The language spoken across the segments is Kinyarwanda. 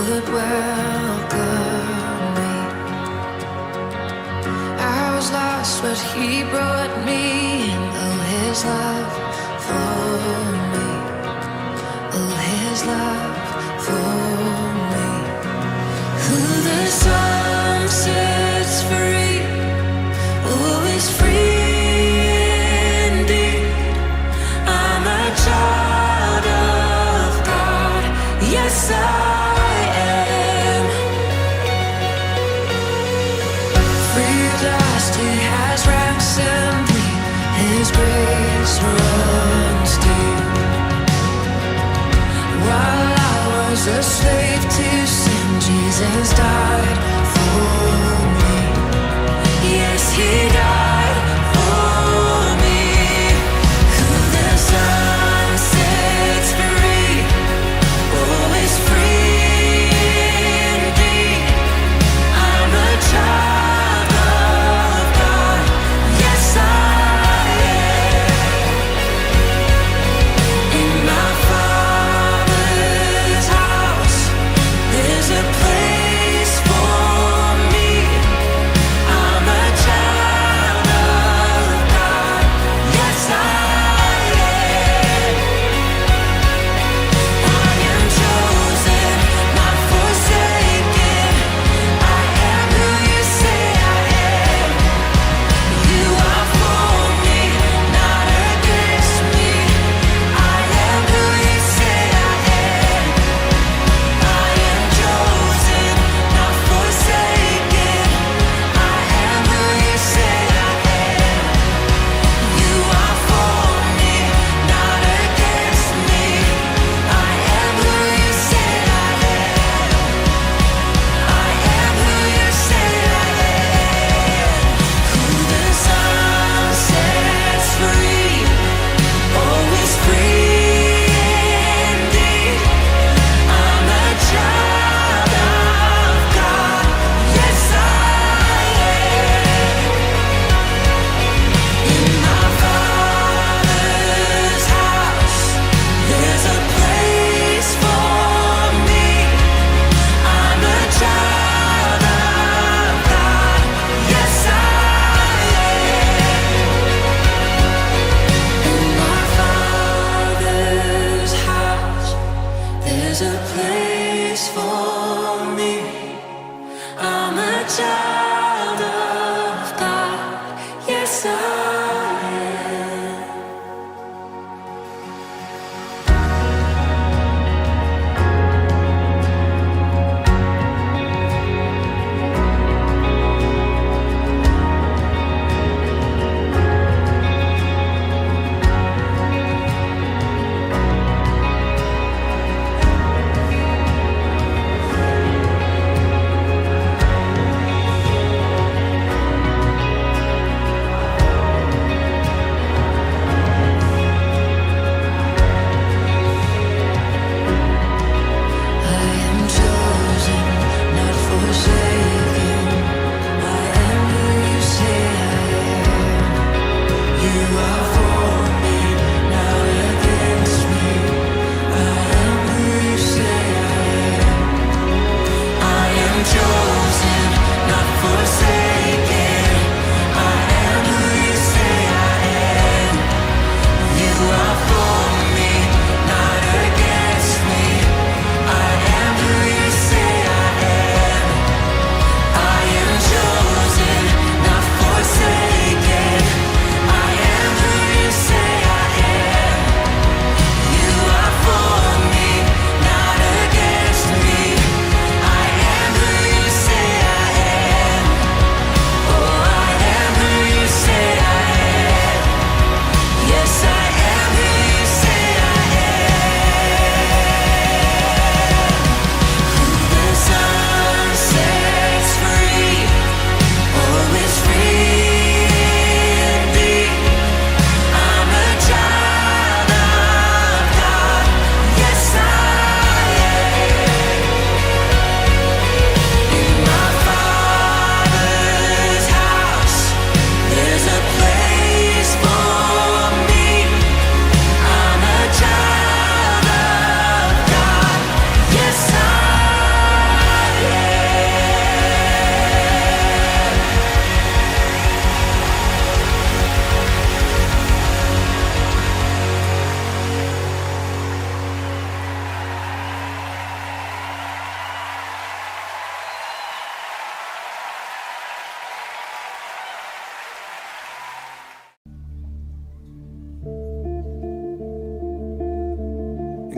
would welcome me. I was lost, but he brought me in. Oh, his love for me. Oh, his love for me. Who the sun sets free, oh, is free indeed. I'm a child of God. Yes, I am. Free at last, he has ransomed me. His grace runs deep. While I was a slave to sin, Jesus died for me. Yes, he died for me. Who the Son sets free, oh, is free indeed. I'm a child of God. Yes, I am. In my Father's house, there's a place for me. I'm a child of God. Yes, I am. I am chosen, not forsaken. I am who you say I am. You are for me, not against me. I am who you say I am. I am chosen, not forsaken. I am who you say I am. You are for me, not against me. I am who you say I am. I am who you say I am. Who the Son sets free, oh, is free indeed. I'm a child of God. Yes, I am. In my Father's house, there's a place for me. I'm a child of God. Yes, I am. In my Father's house, there's a place for me. I'm a child of God. Yes, I am.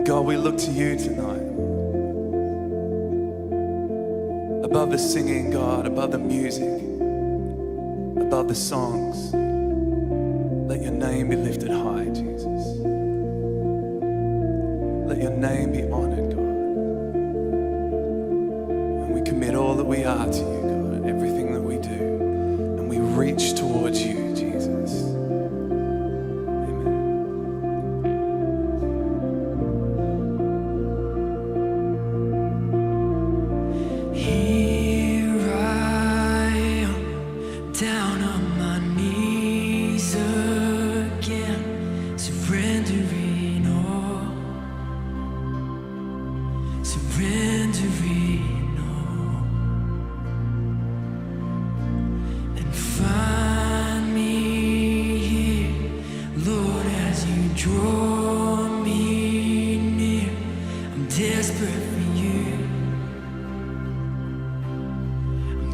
God, we look to you tonight. Above the singing, God, above the music, above the songs, let your name be lifted high, Jesus. Let your name be honored, God. And we commit all that we are to you, God, everything that we do. And we reach towards you, Jesus.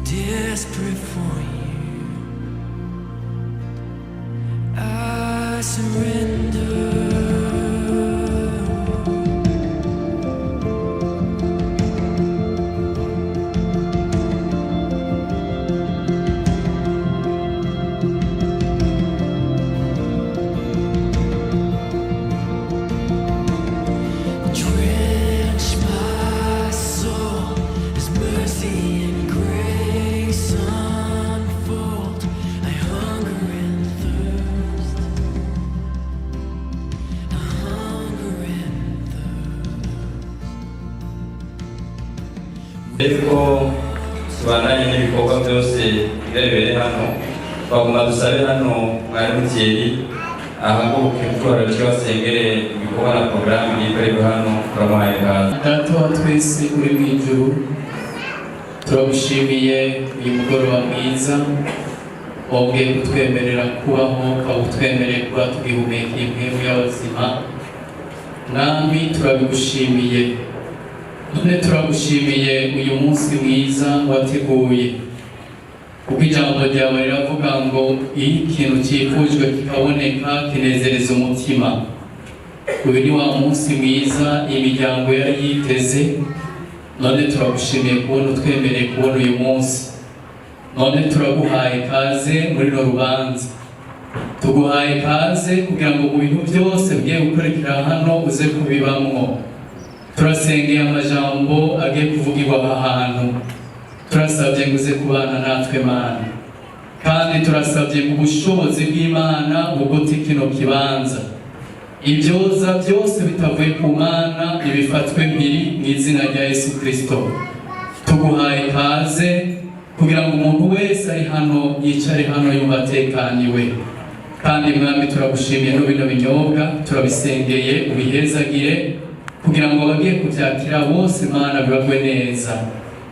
Desperate for you, I surrender. Drench my soul as mercy and grace unfold. I hunger and thirst. I hunger and thirst. Ariko tubandanye n'ibikorwa byose birebere hano bagomba dusabe hano mwarimu Thierry ahaguruke gutwara basengere ibikorwa na porogaramu yikorerwa hano turamuhaye ikaze. Data wa twese uri mu ijuru, turagushimiye uyu mugoroba mwiza wongeye kutwemerera kubaho, ukatwemerera kuba tugihumeka impemu y'abazima. Mwami turabigushimiye, none turagushimiye uyu munsi mwiza wateguye, kuko ijambo ryawe riravuga ngo iyo ikintu cyifujwe kikaboneka kinezereza umutima. Uyu ni wa munsi mwiza imiryango yari yiteze, none turagushimiye kubona utwemereye kubona uyu munsi. None turaguhaye kaze muri no rubanza, tuguhaye kaze kugira ngo mu bintu byose bigiye gukorekera hano uze kubibamwo. Turasengeye amajambo agiye kuvugirwa aha hantu, turasabye ngo uze kubana natwe Mana, kandi turasabye mu bushobozi bw'Imana buguti kino kibanza. Ibyoza byose bitavuye ku Mana ibifatwe mbiri mu izina rya Yesu Kristo. Tuguhaye kaze kugira ngo umuntu wese ari hano yicare hano yumva atekaniwe. Kandi Mwami turagushimiye no bino binyobwa turabisengeye ubihezagire kugira ngo bagiye kubyakira bose Mana bibagwe neza.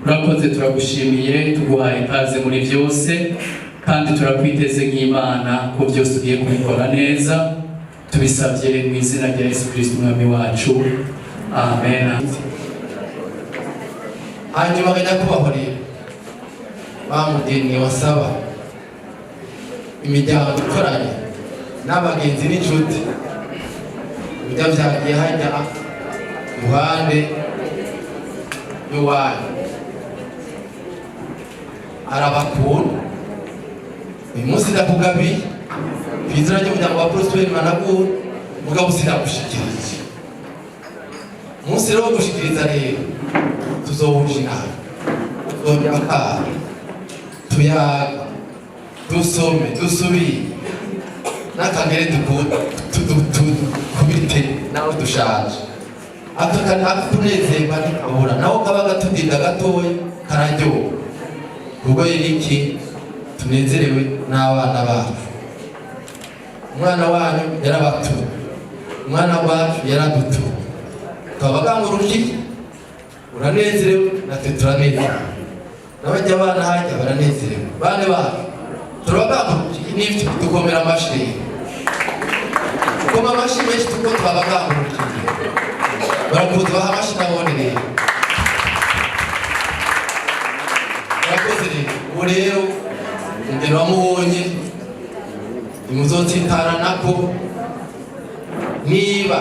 Urakoze turagushimiye, tuguhaye kaze muri byose, kandi turakwiteze nk'Imana ko byose ugiye kubikora neza. Tubisabye mu izina rya Yesu Kristo Umwami wacu, amen. hanyuma bajya kubahorera bamugeni wasaba imiryango ikoranye n'abagenzi n'inshuti bijya byagiye hajya iruhande y'uwanyu arabakunda. Uyu munsi ndakugabiye ku izina ry'umuryango wa Prosperi Managura, mugabo sinagushikirije. Umunsi rero wo gushikiriza rero tuzohuje inama, tuzongera akaha, tuyaga, dusome, dusubire n'akagere tukubite nawe dushaje. Akunezerwa ntikabura, naho kaba gatudinda gatoya kararyoha. Ubwo iki tunezerewe n'abana bacu. Umwana wanyu yarabatuye, umwana wacu yaradutuye. Twabagangurukije, uranezerewe natwe turanezerewe, n'abajya abana hajya baranezerewe. Bane bacu turabagangurukije, n'ibyo dukomera amashyi, tukoma amashyi menshi tuko twabagangurukije. Barakoze baha amashyi nabone rero. Barakoze rero. Ubu rero ingero wamubonye nimuzotsitara nako, niba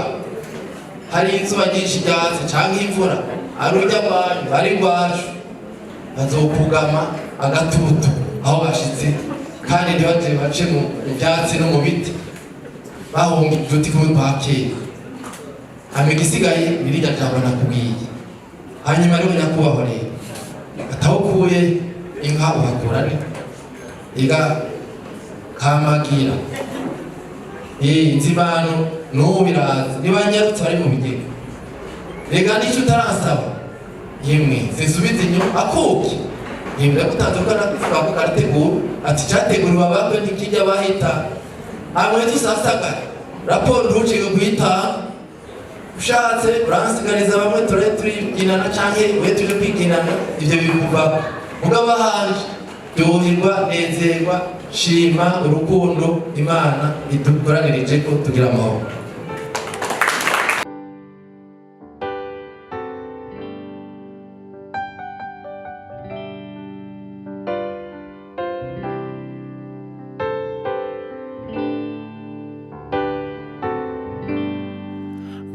hari izuba ryinshi ryatse cyangwa imvura ari urya abantu ari rwacu bazokugama agatutu aho bashitse kandi ntibaje bace mu byatsi no mu biti bahunga uduti kumwe kwa kera hama igisigaye birirya jambo nakubwiye hanyuma rero nyakubahwa rero atawukuye inka uhakura ne iga kamagira inzibano n'ubu biraza niba nyarutse bari mu bigega rega n'icyo utaransaba yemwe zisubize inyuma akuki yemwe ndagutanze ko karategura ati cyateguriwe abakwe ntikijya bahita hamwe tusasagara raporo ntucike guhitanga ushatse uransigariza bamwe turibyinana canke we tuje kwiginana ivyo bikuva mugabo hanje ryoherwa nezerwa shima urukundo Imana idukoranirije ko tugira amahoro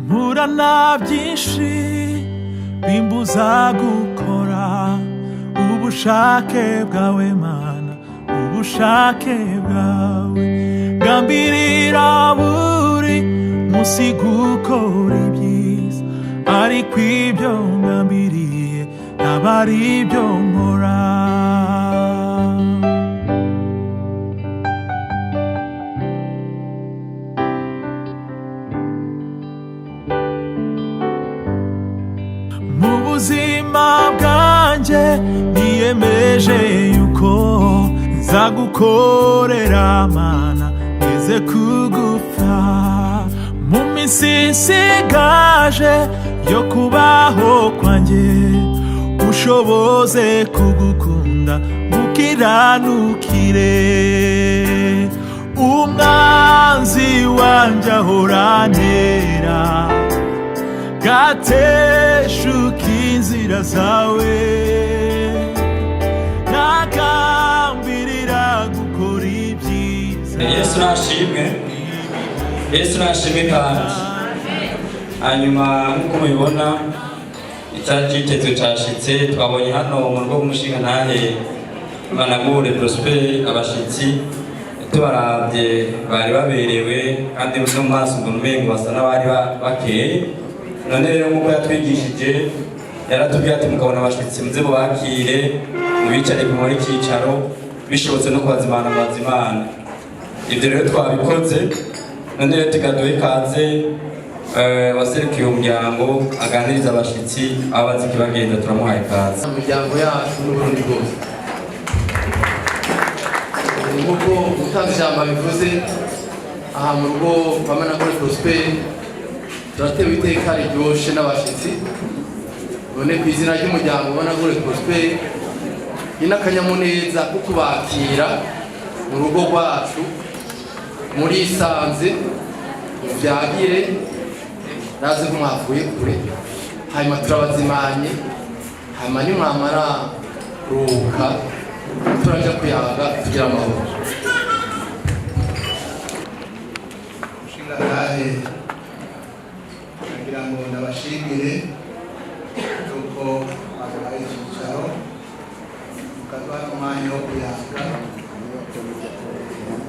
Murana byinshi bimbuza gukora ubushake bwawe Mana ubushake bwawe ngambirira buri musi gukora ibyiza ariko ibyo ngambiriye ntabari ibyo nkora ubuzima bwanjye niyemeje yuko nzagukorera Mana ngeze kugupfa mu minsi nsigaje yo kubaho kwanjye ushoboze kugukunda ukiranukire umwanzi wanjye ahorantera gateshuka inzira zawe nakambirira gukora ibyiza Yesu nashimwe kandi hanyuma nk'uko mubibona icyagitezwe cyashitse twabonye hano mu rugo rw'umushinga ntahe Managure Prosper abashitsi tubarabye bari baberewe kandi no mu maso mbona umengo basa n'abari bakeye none rero nk'uko yatwigishije yaratubwiye ati mukabona abashitsi muze mubakire mubicare muri cyicaro bishobotse no kubazimana bazimana ibyo rero twabikoze none rero tugaduhe ikaze waserukiye umuryango aganiriza abashitsi abazi kibagenda turamuhaye ikaze umuryango yacu n'uburundi bwose nk'uko umutanzi ijambo bivuze aha mu rugo kwa Managure Prosper turatewe iteka riryoshe n'abashitsi none ku izina ry'umuryango Managure Prosper n'akanyamuneza ko kubakira mu rugo rwacu muri isanze byagire naze ko mwavuye kure hanyuma turabazimanye hanyuma nimwamara kuruhuka turaja kuyaga tugira amahoro ushinganahe kugira ngo ndabashimire yuko babaye icyicaro mukaduha n'umwanya wo kuyaga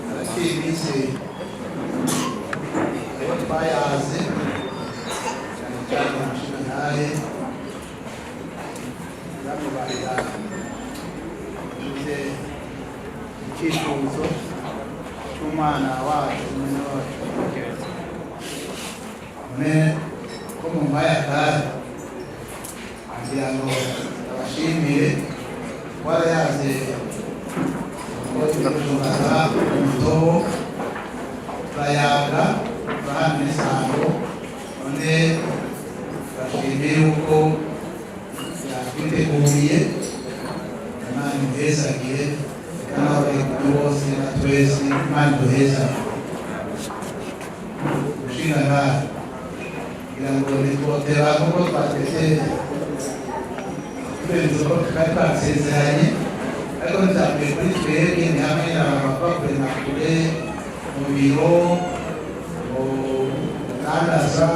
arakiri iminsi abo twayaze cyane cyane umushingantahe bamubarira icyifuzo cy'umwana wacu umwana wacu none ko mu mayakari kugira ngo abashimire warayaze ngo tugatungaga umutobo turayaga turahana n'isango none turashimiye yuko yakwiteguye Imana imuhezagiye kandi bose na twese Imana iduheza umushingantahe kugira ngo ntitwotera kuko twateze turenze ko twari twasezeranye ariko ntibyambere kuri twebwe ni hamwe n'abakure na kure mu biro mu kandaza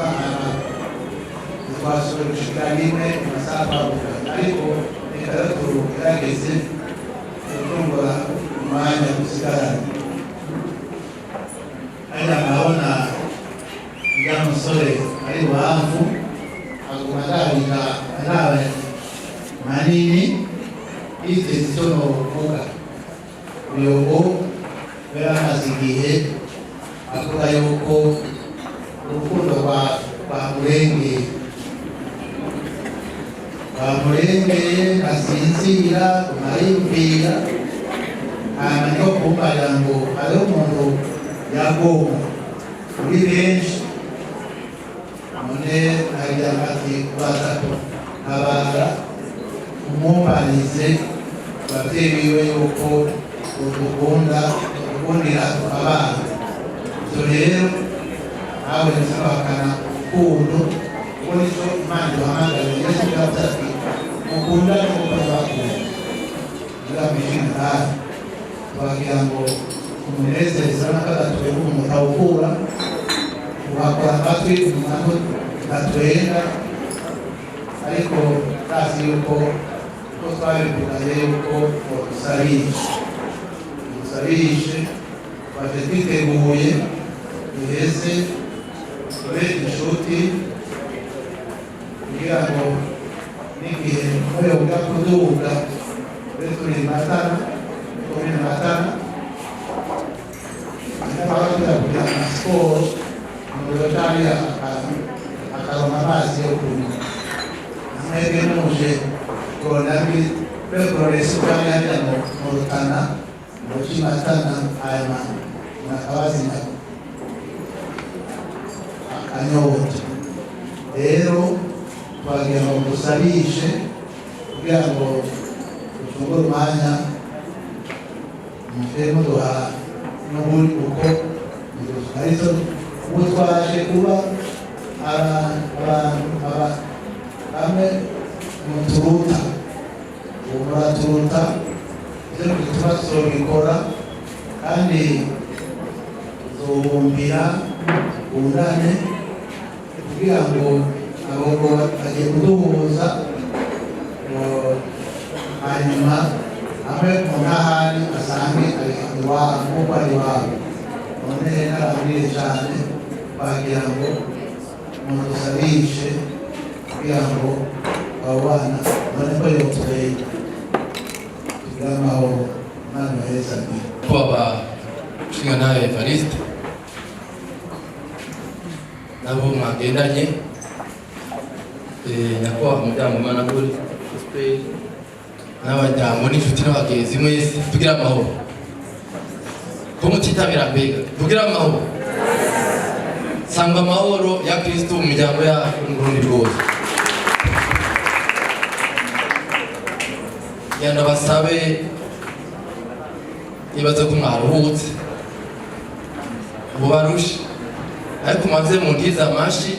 twashoboye gushika rimwe mu masaha twavuganye ariko reka rero tugerageze gutungura umwanya dusigaranye. Hariya ndabona uriya musore ari buhamvu aguma arabira araba manini yiteze icyo novuga. Uyobo yari amaze igihe avuga yuko urukundo bamurengeye asinzira kumarimbira hanyuma niko kumbarira ngo hariho umuntu yagomba kuri benshi none nagira ati kubaza ntabara umumbanize ababyeyi biwe yuko udukundira abana. Ibyo rero nawe ntizabakana urukundo kuko nicyo Imana iduhamagariye. Yesu yavuze ati mukundane nk'uko nabakunda. Ngamije nawe twagira ngo umunezeza n'akagatuye k'umuntu awukura ugakora amatwi umuntu gatwenga ariko tazi yuko uko twabivuganye yuko dusarishe twaje twiteguye duheze tubere inshuti kugira ngo n'igihe mwoyo ujya kuduga tube turi Matana n'ababa tujya kugira amasiporo umuriro cyangwa akaronka amazi yo kunywa. Mwebwe muje kuroresa ubwami hariya mu Rutana mu Matana aya nakabazina akanyota. Rero twagira ngo dusabishe kugira ngo dufungure umwanya mufere muduha n'ubundi uko arizo ubu twaje kuba bamwe muturuta muraturuta ibyo bituma tuzobikora kandi tuzobumbira bungane kugira ngo abo bagiye kuduhuza hanyuma amwe mu ntahari asange ari iwabo nk'uko ari iwabo. None narabwire cyane bagira ngo umuntu dusabishe kugira ngo abo bana none ko yotweye kugira amahoro Imana heza bwira kwaba nshinga nawe Evariste nabo mwagendanye nyakubahwa umuryango Imana kuri n'abajyango n'inshuti n'abagenzi mwese tugira amahoro ko mutitabira mbega tugira amahoro sanga amahoro ya Kristo mu miryango yacu mu Burundi bwose. Yanda basabe ibaze ko mwaruhutse mubarushe ariko maze mu ndiza amashi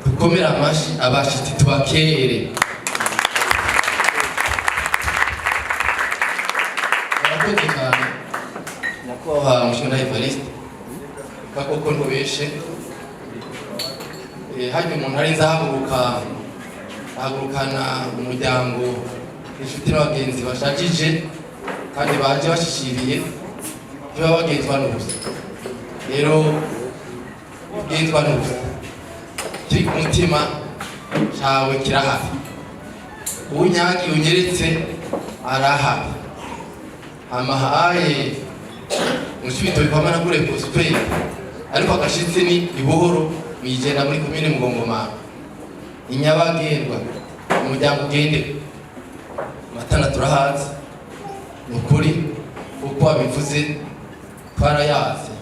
dukomera amashi abashitsi tubakere. Murakoze cyane nyakubahwa Mushinga Evariste kakoko ntubeshe hajya umuntu ari ahagurukana umuryango inshuti n'abagenzi bashajije kandi baje bashishiriye ntibaba bagenzwa n'ubusa. Rero ugenzwa n'ubusa kiri ku mutima cawe kirahari, unyagi unyeretse arahari. Amahaye mushibito bikwamana kure gospel ariko agashitsi ni ibuhoro mwijenda muri komine Mugongoma inyabagendwa umuryango ugende Matana turahazi nukuri uko wabivuze twarayazi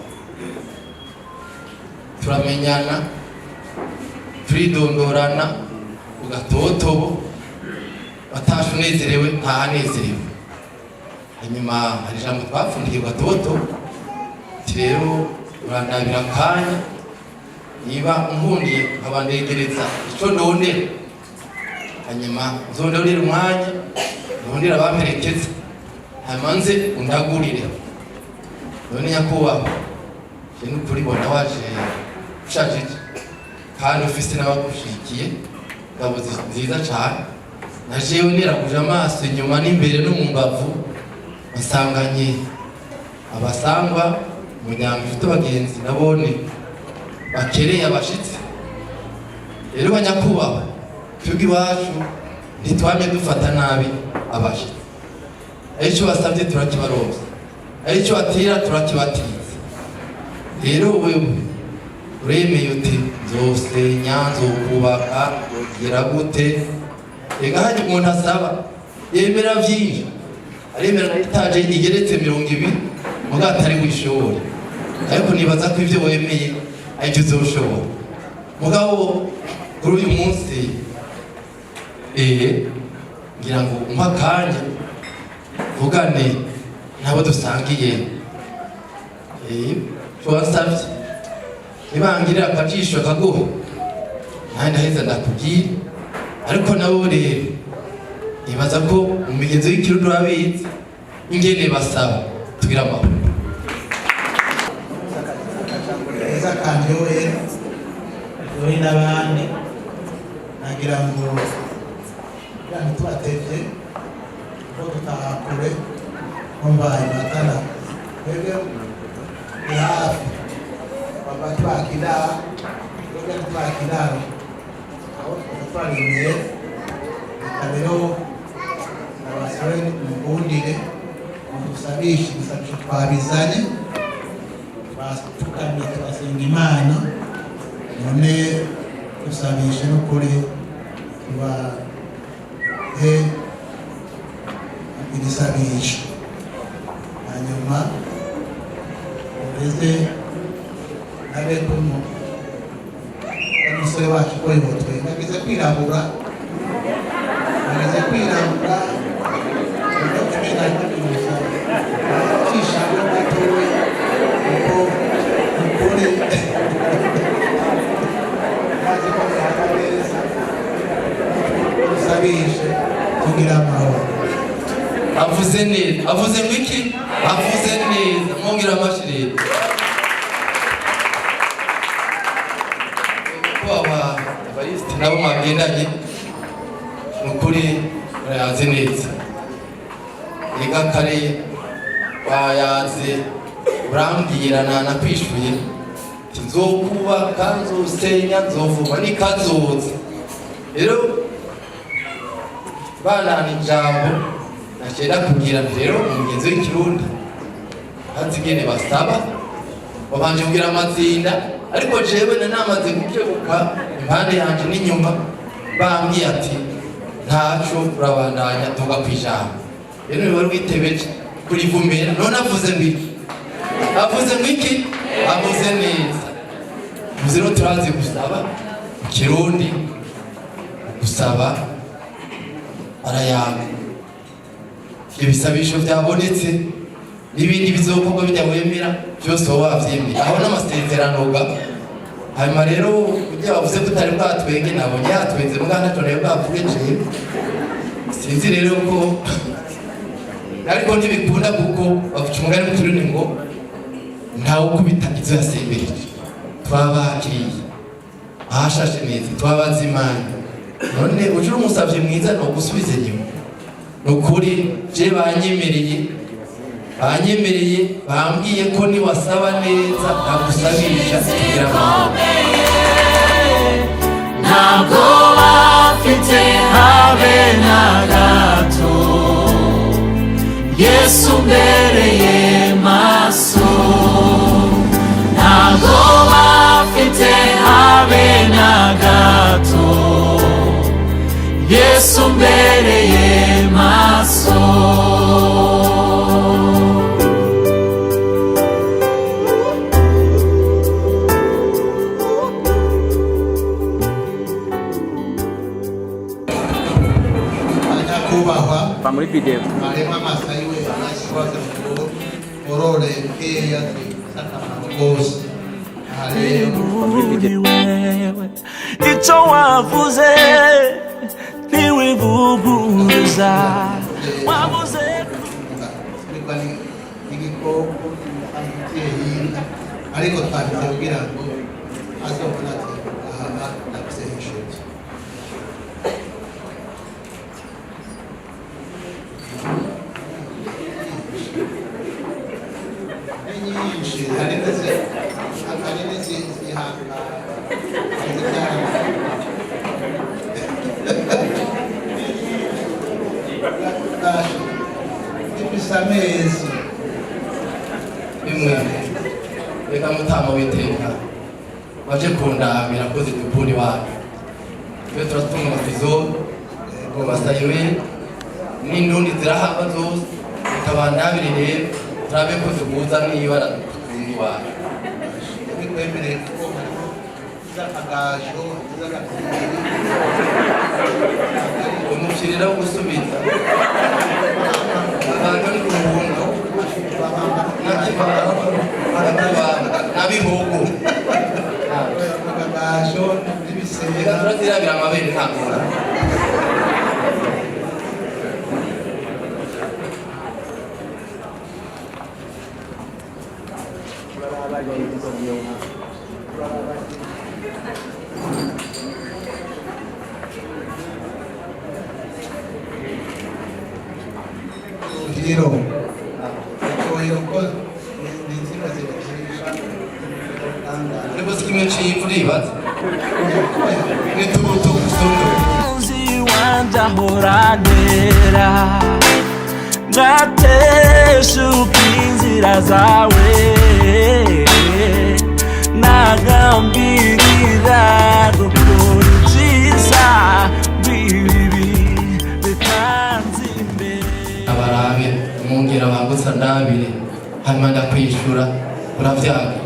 turamenyana turidondorana ugatotobo batashe unezerewe ntahanezerewe. Hanyuma hari ijambo twapfundiye gatoto rero urandabira akanya niba unkundiye abandegereza icyo ndondera hanyuma nzondorera umwanya ndondera abamperekeza hanyuma nze undagurire. None nyakubahwa je n'ukuri bona waje ushajije kandi ufise n'abagushikiye ngabo nziza cyane na jewe niraguje amaso inyuma n'imbere no mu mbavu basanganye abasangwa umuryango ufite abagenzi nabone bakereye abashitsi rero banyakubahwa twebwe iwacu ntitwamye dufata nabi abashitsi aricyo basabye turakibaronsa aricyo batira turakibatiza rero wewe uremeye uti nzosenya nzokubaka nzogira gute ega haje umuntu asaba yemera vyinshi aremera na etaje igeretse 20 muga atari gwishobora ariko nibaza ko ivyo wemeye aricyo uzoshobora mugabo kuri uyu munsi ngira ngo umpakanya vugane nabo dusangiye twasabye nibangirira akajisho akaguha nanjye ndaheza ndakubwira ariko nabo rero nibaza ko mu migenzo y'ikirundi urabizi ingene basaba tugira amahoro keza kandi wowe n'abandi nagira ngo tubatevye ko tutaha kure mbaye matana twebwe ni hafi baba twakidara twebwe twakidara aho twarimiye rero abasore mugundire mudusabishe ibisabisho twabizanye batukamye tubasenga Imana none dusabishe n'ukuri tubahe ibisabisho hanyuma ureze nabe kuno umusore wacu ko yibotwe nageze kwirabura cishago gatowe uko ukuri maze ko neza usabishe kugira amahoro avuze neza avuze ngo iki avuze neza mwongera amashirire ko abayisiti nabo mwagendanye nukuri barayaze neza ega kare bayaze urambwira nakwishuye nzokubaka nzosenya nzovuma nikazoza rero banana ijambo nagenda kubwira rero umugenzi w'ikirundi bazigene basaba babanje kugira amazinda ariko jewe namaze gukebuka impande yanje n'inyuma bambwiye ati ntaco urabandanya tuga kwijambo rero niwe rwitebeje kurivumera none avuze ngiki avuze ngiki avuze neza muzero turazi gusaba kirundi gusaba arayaga ibisabisho byabonetse n'ibindi bizokorwa bijyawemera byose wavyemye aho n'amasezerano ga hanyuma rero ujya bavuze ko utari bwatwenge nabonye yatwenze mugana tone bwapfugeje sinzi rero ko ariko ntibikunda kuko bavuga umugani muturune ngo ntawe kubita izo yasembereje twabakiriye ahashashe neza twabazimana none ujuru umusavye mwiza no gusubiza inyuma nukuri je banyemereye bambwiye ko ni wasaba neza nagusabisha kugira ntabwo bafite habe na gato Yesu mbereye maso ntabwo bafite habe na gato Yesu mbereye maso muri video marema masayiwe anashwaza ngo orore keya saka mabose uri wewe icyo wavuze ntiwivuguruza wavuze igikoko amuteye ariko twabitse kugira ngo azobona ati aha ndakusehesheje nyinshi hari n'izihanga ifise amezi bimwe reka mutama witeka waje kundamira koze tubuni wacu twe turatunga amafizo ngo basayiwe n'indundi zirahamba zose tukabandabire rero turabe ko tuguza n'ibara tundi wacu bikwemereye ko harimo z'akagajo z'agapira umushirira wo gusubiza abantu ni kuruhundo n'abihugu akagajo n'ibisega turazirabira amabere ntabwo Hero. Hero ko n'inzira zibashisha ariko si kimwe cy'imvura n'utubuto gusundo Nzi wanje ahoranera ngateshuka inzira zawe nagambirira gukora ibyiza bibi bikanze imbere abarabe umwongera bangutsa ndabire hanyuma ndakwishura uravyaga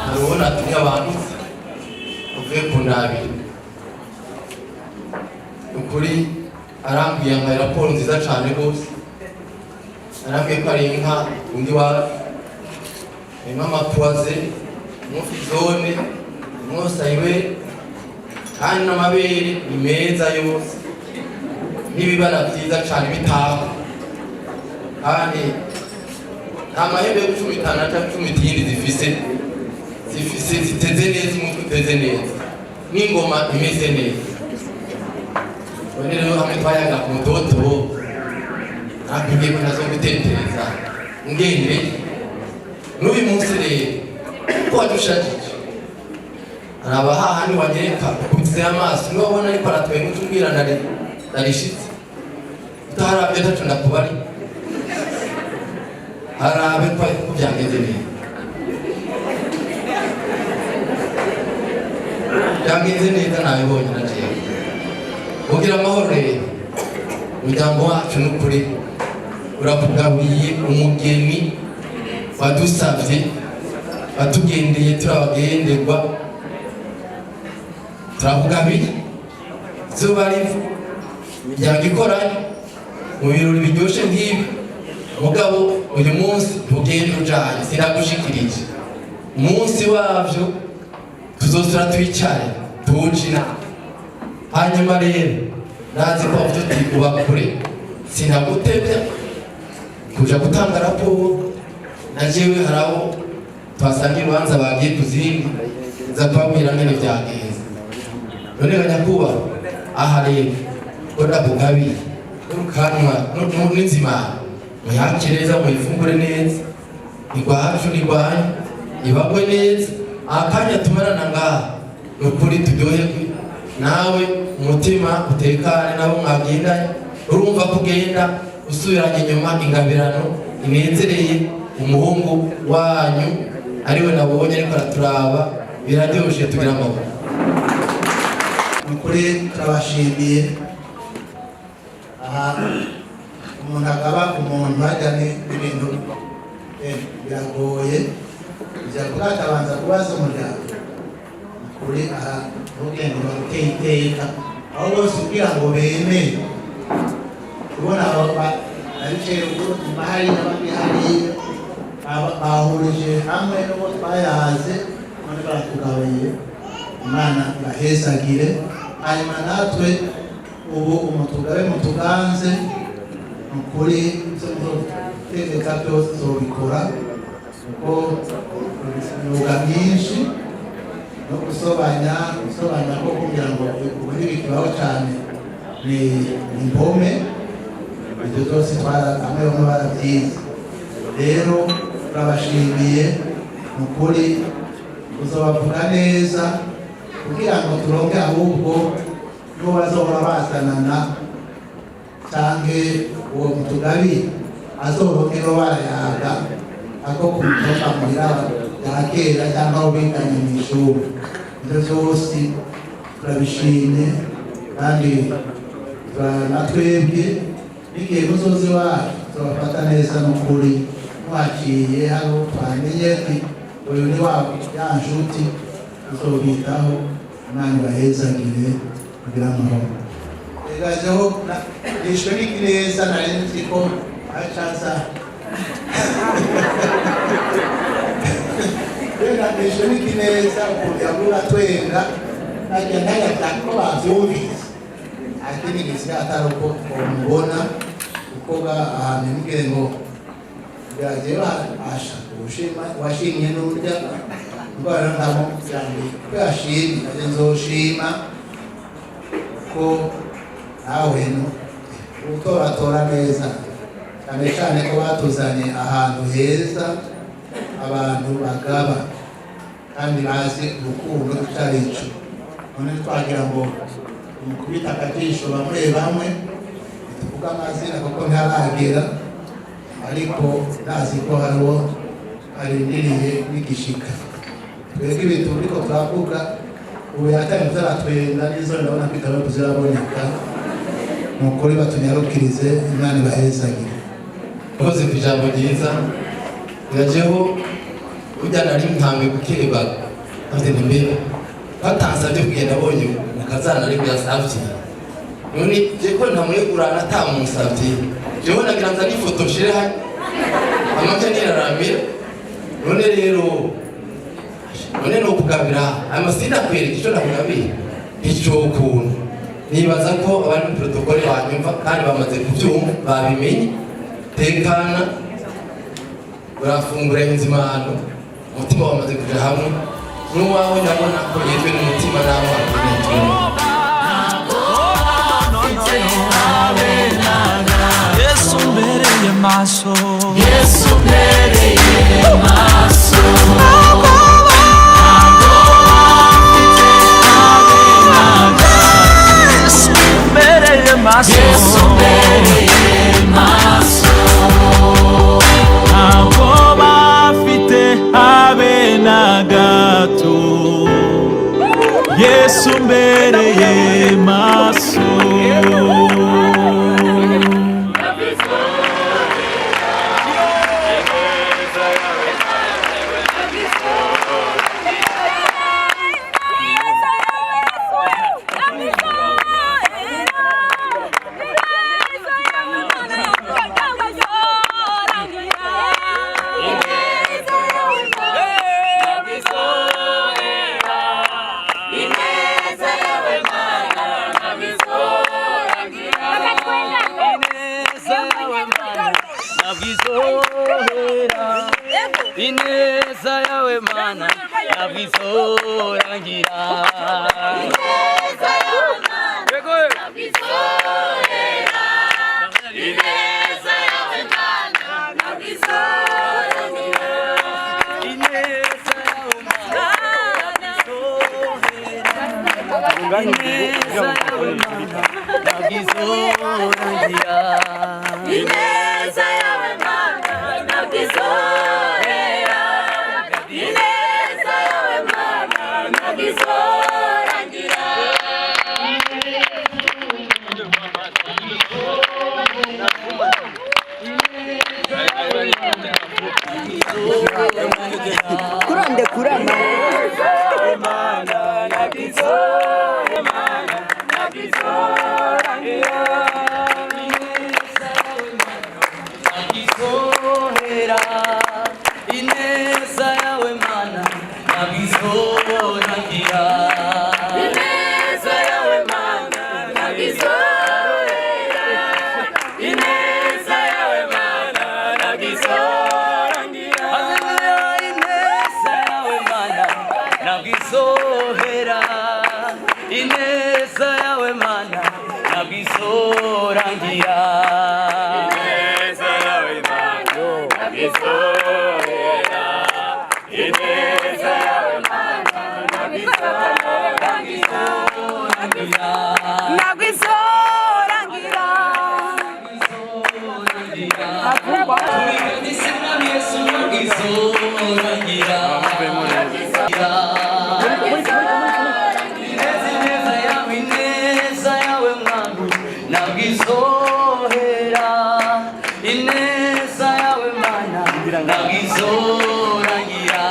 harubona tumwe abangutsa uvuye ku ndabire ukuri arambwiye ambaye raporo nziza cyane rwose arambwiye ko ari inka undi wacu harimo amapuwaze umufizone umwosayiwe kandi n'amabere ni meza yose n'ibibara byiza cyane bitaka kandi nta mahembe yo 15 cyangwa 10 zifise ziteze neza umutwe uteze neza n'ingoma imeze neza bone rero hamwe twayaga ku mutoto nakubwiye ko nazo gutetereza ngende n'uyu munsi rero ko wadushajije araba hahandi wanyereka kubitse amaso niba ubona ariko aratwenga utumbwira narishitse utaharabye tacu ndakubari harabe ko byangenze neza byangenze neza nabibonye nagiye ugira amahoro rero umuryango wacu n'ukuri urakugabiye umugeni wadusabye watugendeye turabagenderwa turakugabiye izuba riva imiryango ikoranye mu birori biryoshye nk'ibi mugabo uyu munsi ntugende ujanye sinagushikirije umunsi wavyo tuzosura twicare tuje inama hanyuma rero nazi ko wavuze uti uba kure sinagutevya kuja gutanga raporo na jewe haraho twasanga irubanza bagiye kuzindi nza kubabwira ngene vyagenze none banyakuba aha rero ko ndakugabiye n'urukanwa n'inzimana muyakire neza muyifungure neza igwacu nigwanye ibagwe neza akanya tumarana ngaha nukuri turyoherwe nawe umutima utekane nabo mwagendanye urumva kugenda usubiranye inyuma ingabirano inezereye umuhungu wanyu ariwe nabonye ariko araturaba biraryoshe tugira amahoro nukuri turabashimiye aha umuntu akaba umuntu hajya n'ibintu biragoye bijya kubatabanza kubaza umuryango kuri aha ntugende baguteye iteka aho bose ubwira ngo bemere ubona abicaye nyuma hariya bamwe hariya bahurije hamwe n'uwo twayaze none baratugabiye imana ibahezagire hanyuma natwe ubu umutugabe mutuganze nukuri tegeka byose zobikora kuko imyuga myinshi no gusobanya ko kugira ngo ubu ntibikibaho cyane ni impome, ibyo byose bamwe bamwe barabyize. Rero turabashimiye mu kuri kuzobavuga neza kugira ngo turonke ahubwo n'uwo bazohora bazanana canke uwo mutugabi azoronke no barayaga ako kumitoka muhira ya kera cyangwa aho biganye mu ishuri. Ibyo byose turabishimye kandi na twebwe n'igihe muzozi wacu turabafata neza n'ukuri mwaciye hano twamenye ati uyu ni wabo ya nshuti tuzobitaho Imana ibahezagire kugira amahoro. Egajeho nishwe n'ikireza nari nzi ko acaza nishwe n'ikineza ukuntu yagura twenga najya ntayataka ko bavyumvise akini gisiga atari uko umubona uko ahantu mbwire ngo byagiye basha ubushima washimye n'urya ndwara ndamo cyane ko yashimye aje nzoshima ko nawe no utoratora neza cyane cyane ko batuzanye ahantu heza abantu bagaba kandi bazi urukundo cyarico. None twagira ngo umukubita akajisho bamwe tuvuga amazina kuko ntaragera, ariko nazi ko hariho arindiriye n'igishika. Twebwe ibintu turiko turavuga ubu yatari tuzaratwenga n'izo ndabona ko itaro tuziraboneka, nukuri batunyarukirize Imana ibahezagire. Koze ku ijambo ryiza yajeho ujya nari ntambwe gukeba afite imbere batansabye kugenda abonye mukazana ari byasavye none je ko ntamuregurana atamusavye jewe nagira nza n'ifoto shire ha amaje niraramira none rero no kugabira amasinda kwereka ico nakugabira ico kuntu nibaza ko abari mu protocole banyumva kandi bamaze kubyumva babimenye tekana urafungura inzimano umutima wamaze kuja hamwe n'uwawe ndabona ko yitwe n'umutima nawe akeneye. Yesu mbereye maso, Yesu mbereye maso. Yesu mbereye maso, Yesu mbereye maso. ntabwo bafite habe na gato. Yesu mbereye maso. Ineza yawe Mana nabizorangira. Ineza yawe Mana nabizorangira. Ineza yawe Mana nabizorangira. Ineza yawe Mana nabizorangira. Ineza yawe Mana nabizorangira. Ineza yawe Mana nabizorangira. Ineza yawe Mana nabizorangira. Kurande kurama Mana nabizorangira. Mana nabizorangira. Ineza yawe Mana nabizorangira. Ineza yawe Mana nabizorangira. Ineza yawe Mana nabizorangira. Hallelujah. nagizohera ineza yawe Mana nagizorangira ineza yawe Mana nagizorangira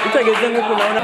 Utageze nk'uko naona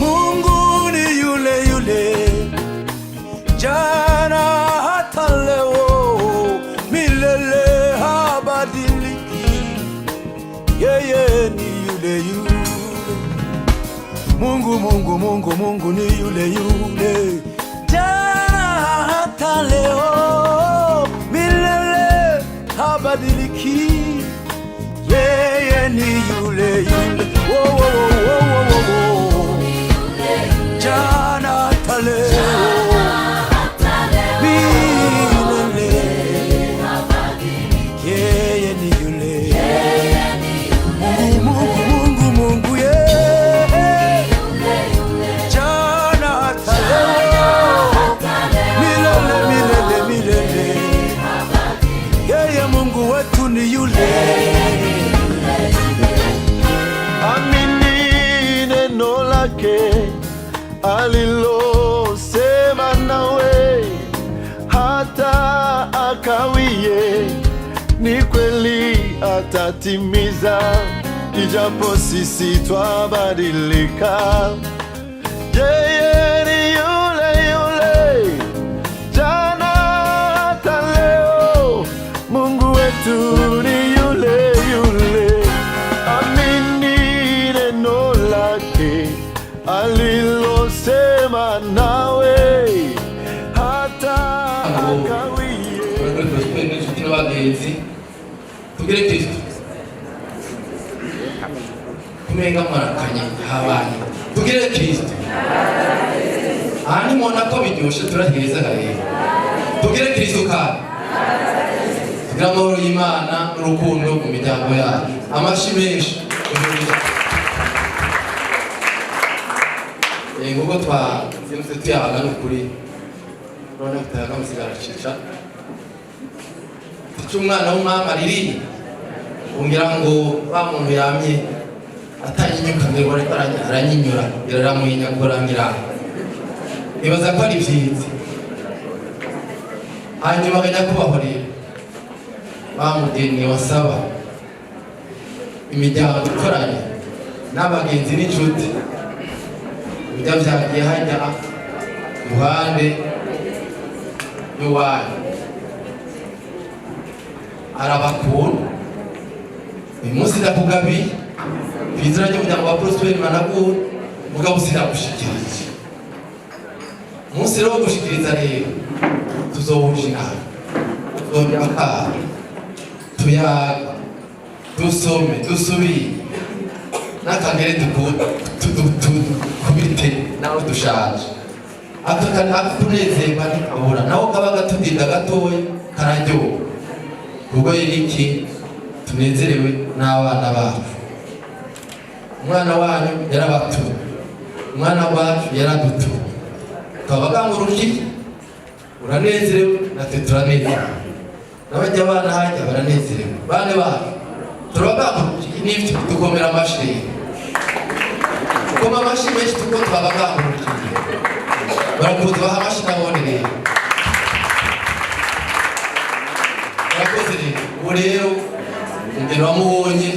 Mungu ni yule yule jana hata leo milele habadiliki. Yeye ni yule yule. Mungu Mungu Mungu Mungu ni yule yule jana hata leo milele habadiliki. Yeye ni yule yule. Wo wo wo wo wo. Jana hata leo milele. Yeye ni yule. Mungu Mungu Mungu yeye. Jana hata leo milele milele milele. Yeye Mungu wetu ni yule. Amini neno lake alilosema nawe, hata akawie, ni kweli atatimiza, ijapo sisi twabadilika. Yeye ni yule yule jana hata leo, Mungu wetu ni yule yule. Amini neno lake alilosema nawe, hata akawie. Inshuti n'abagenzi tugire Kristo kumenga mwarakanye habaye tugire Kristo. Ani mona ko biryoshe turaheza gahe tugire Kristo kandi tugira amahoro y'Imana n'urukundo mu miryango yacu. Amashi menshi nguko twazinutse tuyabaga n'ukuri urabona kutayaga musigara cica umwana w'umwami aririye ungira ngo ba muntu yamye atanyinyuka ngo ariko aranyinyura iramuhinya kurangira ibaza ko ari vyiza. Hanyuma akajya kubahorera bamudeni wasaba imiryango ikoranye n'abagenzi n'inshuti ibyo vyagiye hajya iruhande y'uwanyu arabakunda. Uyu munsi ndakugabiye kw'izina ry'umuryango wa Prosperi Managura mugabo sinagushikirije. Umunsi rero wo gushikiriza rero tuzohuje inama, tuzongera tuyaga, dusome, dusubire n'akagere kubite nawe dushaje. Akunezerwa ntikabura naho kaba gatudinda gatoya kararyoha. Ubwo iki tunezerewe n'abana bacu. Umwana wanyu yarabatuye, umwana wacu yaradutuye. Tukabaga ngo uruki uranezerewe natwe turanezerewe, n'abajya abana hajya baranezerewe. Bane bacu turabaga ngo uruki n'ibyo dukomera amashyi, tukoma amashyi menshi tuko twabaga ngo uruki barakuzi baha amashyi nabone rero. Ubu rero umugeni wamubonye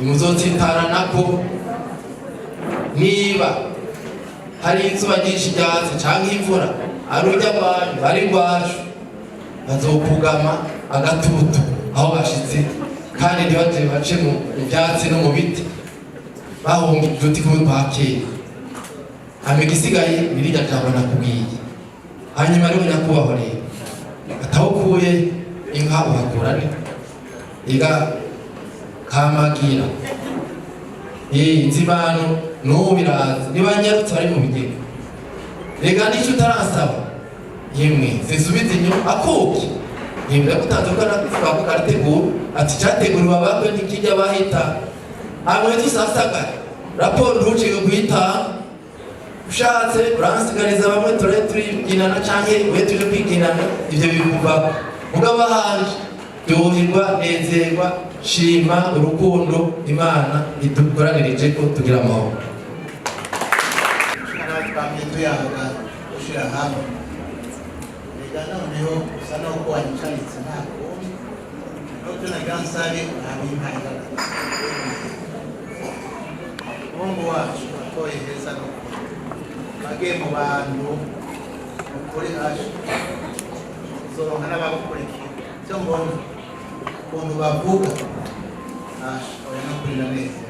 nimuzotsitara nako, niba hari izuba ryinshi ryaze cyangwa imvura ari urya abantu ari rwacu bazokugama agatutu aho bashitse, kandi ntibaje bace mu byatsi no mu biti bahunga inshuti kumwe kwa kera. igisigaye nirya jambo nakubwiye hanyuma rero nyakubahwa rero atawukuye inka uhakura ne iga kamagira inzibano n'ubu biraza niba nyarutse bari mu bigega rega n'icyo utaransaba yemwe zisubize inyuma akuki yemwe gutanze ko nakuvuga ko karitegura ati cyateguriwe abakwe n'ikijya bahita hamwe tusasagaye raporo ntucike guhita ushatse uransigariza bamwe turibyinana canke we tuje kwiginana ivyo bikuva mugabo hanje ryoherwa nezerwa shima urukundo Imana idukoranirije ko tugira amahoro twamye tuyaga ushira hamwe rega noneho usa n'uko wanyicaritse ntabwo n'ubwo nagira nsabe ntabimpaga umuhungu wacu atoye heza no bagiye mu bantu ukuri haje uzoronka n'abagukurikiye icyo mbona ukuntu bavuga oya no kurira neza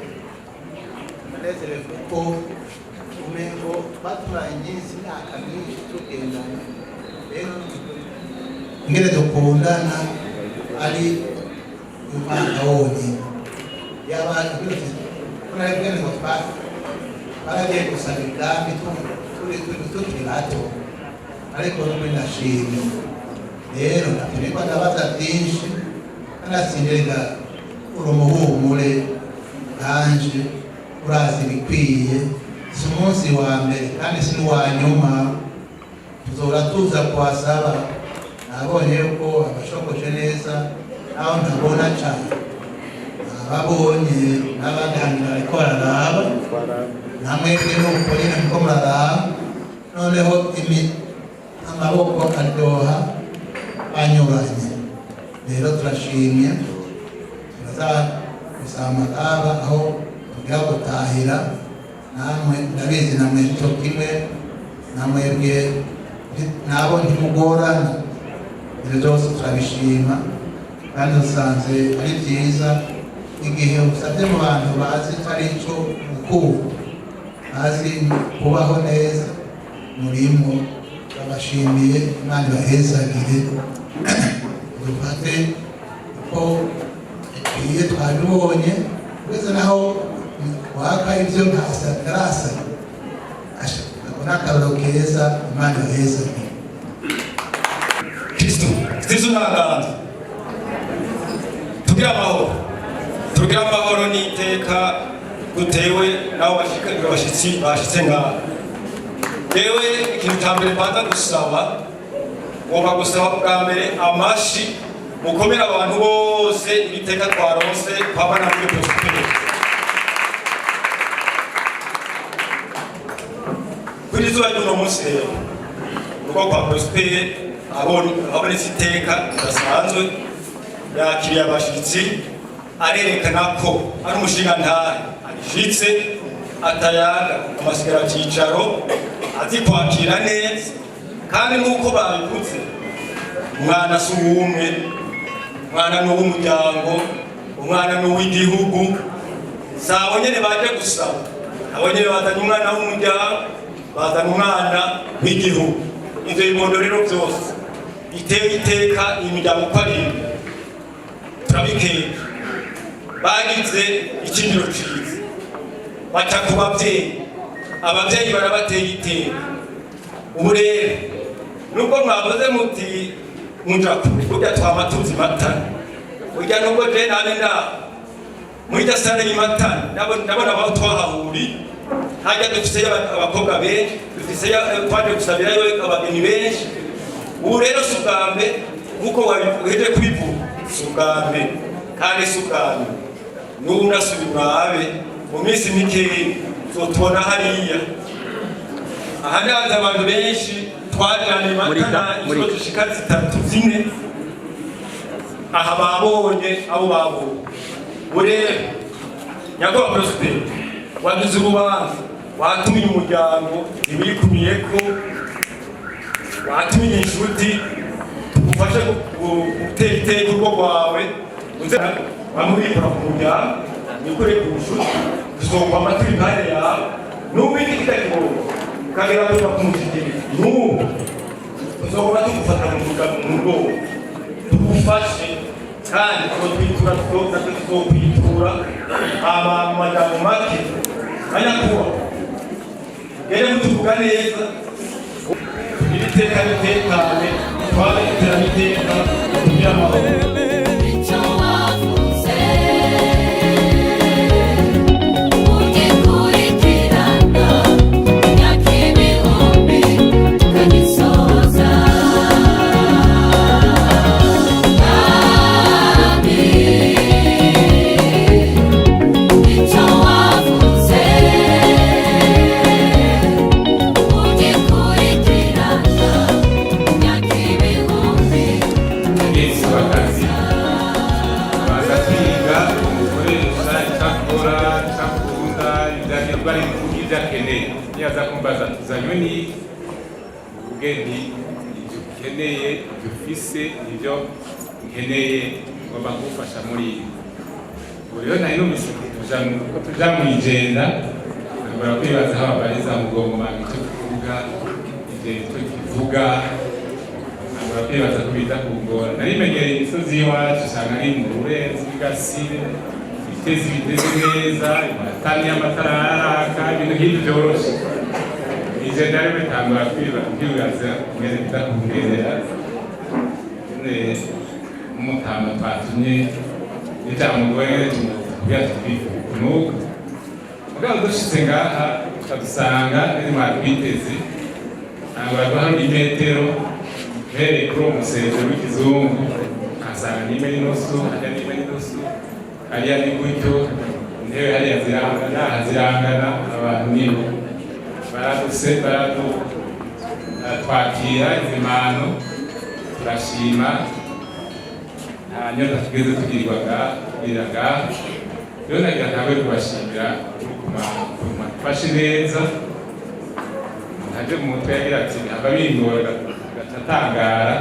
banezerewe kuko umengo baturanye iminsi imyaka myinshi tugendana rero ingene dukundana ari umwana wonyine y'abantu byose turabwene ngo baragiye gusaba imigambi tukiri bato ariko rumwe ndashimye rero naturiko ndabaza byinshi kanatsindirega uri umuhumure kanje urazi ibikwiye si umunsi wa mbere kandi si n'uwa nyuma tuzora tuza kuhasaba nabonye yuko abashokoje neza naho ntabona cane ababonye n'abandi hantu bariko bararaba namwebwe nuko nyine muko muraraba noneho amaboko aryoha anyuranye rero turashimye turaza gusaba amakaba aho tugira gutahira namwe ndabizi namwe cyo kimwe namwebwe nabo ntimugorana ibyo byose turabishima kandi usanze ari byiza igihe usabye mu bantu bazi ko ari cyo gukura bazi kubaho neza murimo babashimiye Imana ibahezagire dufate ko ikwiye twabibonye uretse naho waka ibyo ntasarasa akona akararo keza Imana ibahezagire Kristo n'aganza tugira amahoro n'iteka dutewe n'abo bashitsi bashitse ngaha yewe ikintu cya mbere mbanza gusaba ngomba gusaba bwa mbere amashi mukomera abantu bose ibiteka twaronse kwabana muri Prospere kuri zuba ry'uno munsi rero nuko kwa Prospere abonetse iteka ridasanzwe yakiriye abashitsi arerekana ko ari umushingantahe arishitse atayaga amasigara cyicaro azi kwakira neza kandi nk'uko babivuze umwana si uw'umwe umwana ni uw'umuryango umwana ni uw'igihugu si abo nyene baje gusaba abo nyene bazanye umwana w'umuryango bazana umwana w'igihugu ivyo bibondo rero byose bitewe iteka imiryango uko ari turabikeye bagize ikindiro ciza baca ku abavyeyi barabateye iteka ubu rero nubwo mwavuze muti muja kure burya twama tuzi matana burya nubwo je nane mwirya sare y'imatana ndabona aho twahahuriye hajya dufise abakobwa benshi dufise twaje gusabirayo abageni benshi ubu rero si ubwa mbere nk'uko wabiheje kubivuga si ubwa mbere kandi si ubwa mbere n'ubu ndasubira urabe mu minsi mikeyi uzotubona hariya ahandi haza abantu benshi twajanye matana inshuro zishika 3-4 aha babonye abo babonye urebe nyakubahwa Prospere wagize urubanza watumiye umuryango ibikumiyeko watumiye inshuti tugufashe gutera iteka urugo rwawe bamurikora ku muryango nikore ku nshuti tuzongwa amatwi impande yawe n'ubindi kitakigoye kagera kuri bakumufitire n'ubu tuzobona tugufata mu mugongo tugufashe kandi tuzokwitura tuzokwitura amagambo make anyakuba gere mutuvuga neza ibiteka bitekane twaba iteraniteka kugira amahoro niyaza kumbaza tuzanywe ni ubugeni ibyo ukeneye ibyo ufise ibyo nkeneye ngomba kugufasha muri ibi ubu rero nari numvise tuja mu igenda ngomba kwibaza aho abariza mugongo manga icyo kuvuga ibyo icyo kivuga ngomba kwibaza ko bita kungora narimenyereye imisozi y'iwacu usanga ari mu rurenzi rw'igasire biteze neza imatani y'amatara araka ibintu nk'ibyo byoroshe igenda rero bitangura kwibaza mwene bita kumwizera umutama twatumye n'icyamugoye tumukuya tubinuka mugabo dushitse ngaha tukadusanga nari mwatwiteze ntabwo hano imetero mpereye kuri uwo musezero w'ikizungu nkasanga n'ime n'inusu hajya n'ime n'inusu hariya ni gutyo intebe hariya zirangana abantu nibo baradutwakira izimano turashima nta nyota tugeze tugirwaga rero nagira ntawe kubashimira kumafashe neza ntaje mu mutwe yagira ati aba bingora gatatangara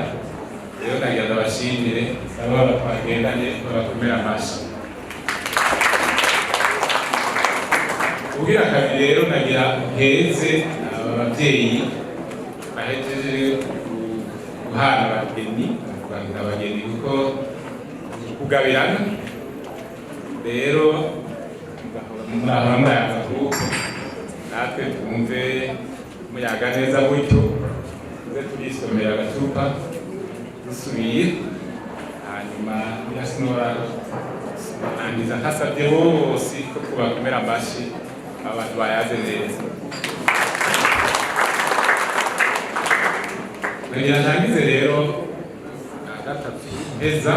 rero nagira ndabashimire aba twagendanye babakomera amashyi ubwira kabiri rero nagira heze ababyeyi bahejeje guhana abageni kwandika abageni kuko kugabirana rero murahora muyaga kuko natwe twumve muyaga neza gutyo tuze turisomera agacupa dusubiye hanyuma nyasinora angiza ntasabye bose ko kubakomera amashyi abantu bayaze neza kugira ntangize rero gatatu heza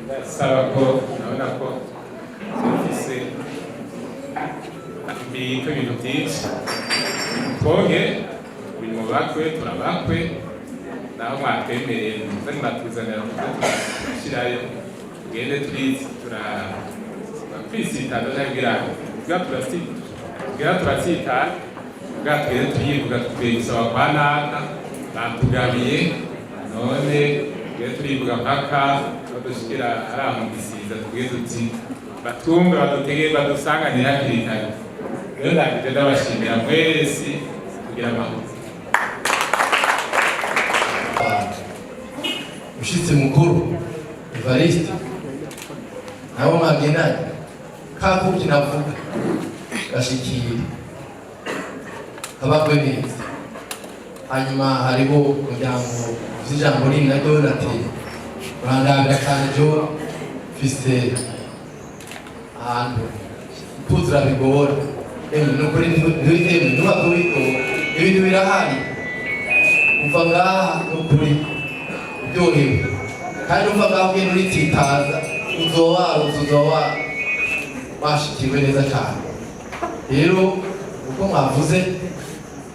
ndasaba ko nabona ko dufise mbiko ibintu byinshi twoge buri mu bakwe turabakwe naho mwatwemereye muze mwatuzanira kuko turashyirayo tugende twisitana ntabwira turatsita bwatwere tuyivuga tukwiye gusaba kwa naka batugabiye none tugere turivuga mpaka badushikira ari aho gisiza tugere tuti batumve badutege badusanganire hakiri kare rero ndangije ndabashimira mwese kugira amahoro ushitse mukuru Evariste nabo mwagendanye kakuki navuga gashikiye abagwe neza hanyuma hariho umuryango ijambo rimwe ryo ati urangabira cyane jo fise ahantu tuzura bigora nukuri ntibakubiko ibintu birahari umva ngaha nukuri uryohewe kandi umva ngaho ugenda uritsitaza uzoba washikiwe neza cyane rero uko mwavuze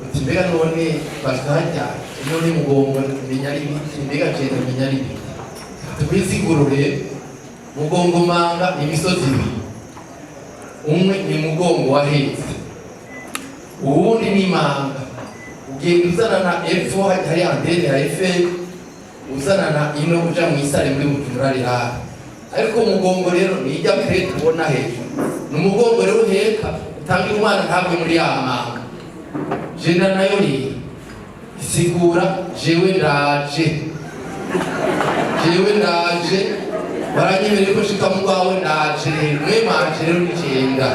uti mbega none bashajya none mugongo menya ari ibiti mbega cyenda menya ari ibiti tubisigurure mugongo manga imisozi ibiri umwe ni mugongo wahetse uwundi ni manga ugenda uzana na epfo hari antene ya FM uzana na ino uja mu isare muri Bujumbura rihari ariko umugongo rero ni ijya kure tubona hejuru ni umugongo rero uheka utanga umwana ntabwe muri ya manga jenda nayo rero isigura jewe ndaje baranyemereye ko shika mu rwawe ndaje mwe manje rero nigenda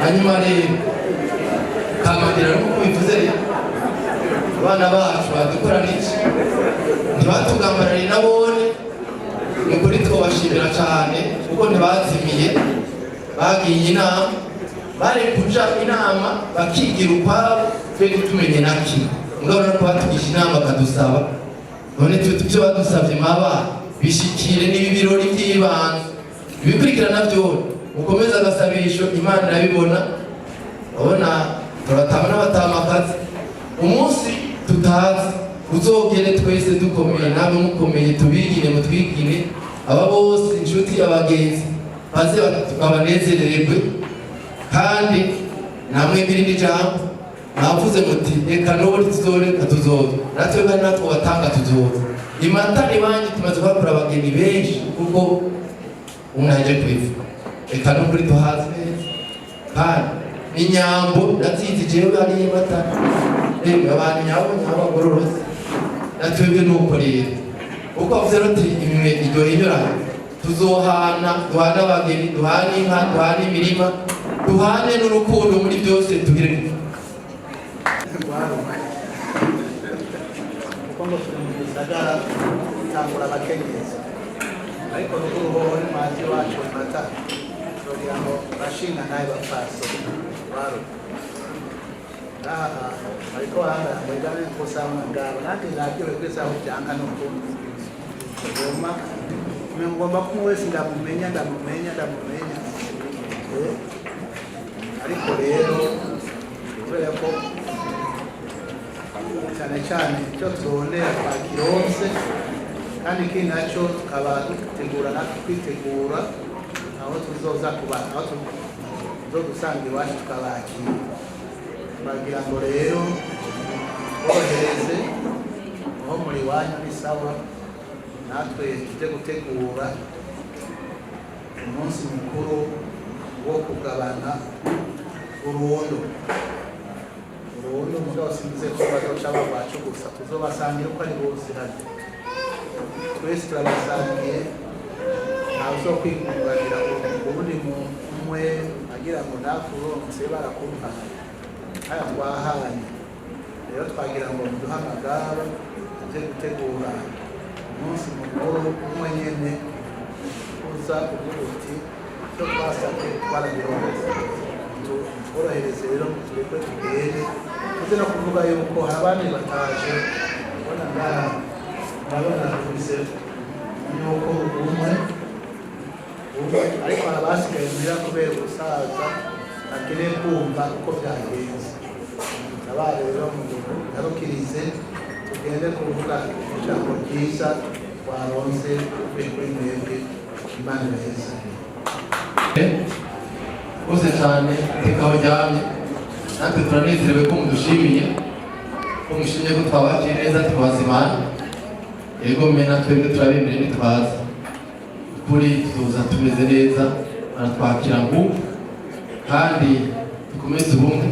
hanyuma rero kamagira no kubivuze rero abana bacu badukora n'iki ntibatugambarire nabone ni kuri twabashimira cyane kuko ntibazimiye bagiye inama bari kuja inama bakigira ukwabo twe tumenye naki mugabo no batugisha inama bakadusaba none tubyo badusabye maba bishikire n'ibi birori by'ibanze ibikurikirana byo ukomeza agasabisho Imana irabibona abona turatama n'abatamakazi umunsi tutazi uzogere twese dukomeye namwe mukomeye tubigine mutwigine aba bose inshuti abagenzi baze babanezererwe kandi namwe birindi jambo navuze muti reka noburi tuzoreka tuzoza natwe bari natwo batanga tuzoza imatani banjye tumaze bakora abageni benshi kuko unaje kwivuga reka noburi tuhazi neza kandi inyambo nazizi jewe ari imatani abantu nyabo nyabagororotse natwebwe nuko rero uko avuze roti imwe iryoheye inyuranye tuzohana duhane abageni duhane inka duhane imirima duhane n'urukundo muri byose tugire kuko ngo turi mu gisagara tangura abakenyezi ariko n'uruhore mazi wacu mata kugira ngo bashinga naye bafaso baro ariko hanga mwegane kusama ngabo nati nakire kwesa ujanga n'ukuntu ngoma ngomba kumwese ndamumenya ariko rero kubera ko cyane cyane icyo tubonera kwa Kironse kandi ikindi nacyo tukaba dutegura natwe kwitegura aho tuzoza kuba aho tuzodusanga iwacu tukabakira bagira ngo rero borohereze aho muri wanyu ni sawa natwe tujye gutegura umunsi mukuru wo kugabana urundo mugabo sinzi ko bazoca babacu gusa tuzobasangira uko ari bose hano twese turabasangiye ntawe uzo kwikunganira ubundi umwe agira ngo nakuronse barakumva aya twahanye rero twagira ngo duhe amagara tujye gutegura umunsi mukuru umwe nyene uza uvuga uti icyo twasabye twarabironse tworohereze rero tureke tugende tuze no kuvuga yuko hari abandi bataje ubona ngaha urabona tubise yuko umwe ariko hari abasigaye muhira kubera ubusaza bakeneye kumva uko byagenze abana rero mu gihugu yarukirize tugende kuvuga ijambo ryiza twaronse uvuye kuri mwebwe Imana iraheza bose cyane tekaho ryamye natwe turanezerewe ko mudushimiye ko mushimye ko twabakiriye neza twazimana yego mwe natwebwe turabemere nitwaza kuri tuza tumeze neza baratwakira ngo kandi dukomeze ubumwe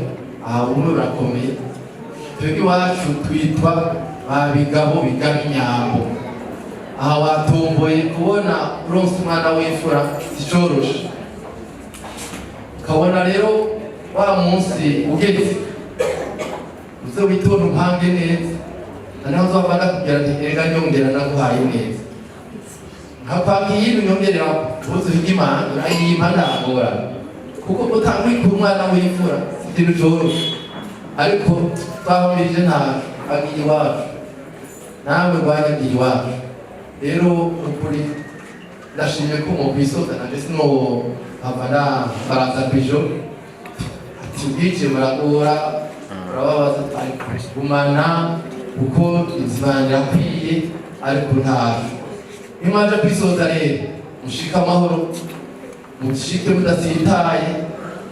aha ubumwe burakomeye twebwe iwacu twitwa babigabo bigaba inyambo aha watomboye kubona uronse umwana w'imfura sicoroshe kabona rero wa munsi ugeze uze witonda umpange neza naho uzavana kugira ati erega nyongera naguhaye neza nkapanga iyindi nyongerera uzuhiga imana ayimpa ndagora kuko utangwika umwana w'imfura ikintu cyoroshye ariko twahumirije ntawe agiye iwacu nawe rwanyagiye iwacu rero ukuri ndashimye ko mukwisoza nanje sino abana baraza kwijoro ati ubwice buragora urababaza gumana kuko inzibanira kwiye ariko ntawe nimwaje kwisoza rero mushika amahoro mushike mudasitaye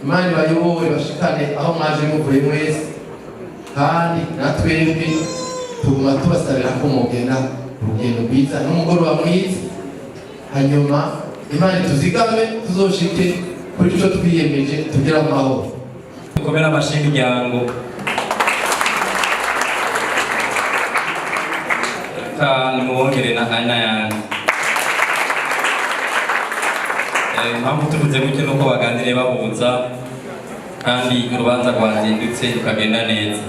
Imana bayobore bashikane aho mwaje muvuye mwese kandi natwebwe tuguma tubasabira ko mugenda urugendo rwiza n'umugoroba mwiza hanyuma Imana tuzigame tuzoshike kuri cyo twiyemeje tugera amahoro dukomera amashyi y'iryango. Kandi muwongere na ana yanjye. Impamvu tuvuze gutyo nuko baganiriye bahuza kandi urubanza rwazindutse rukagenda neza.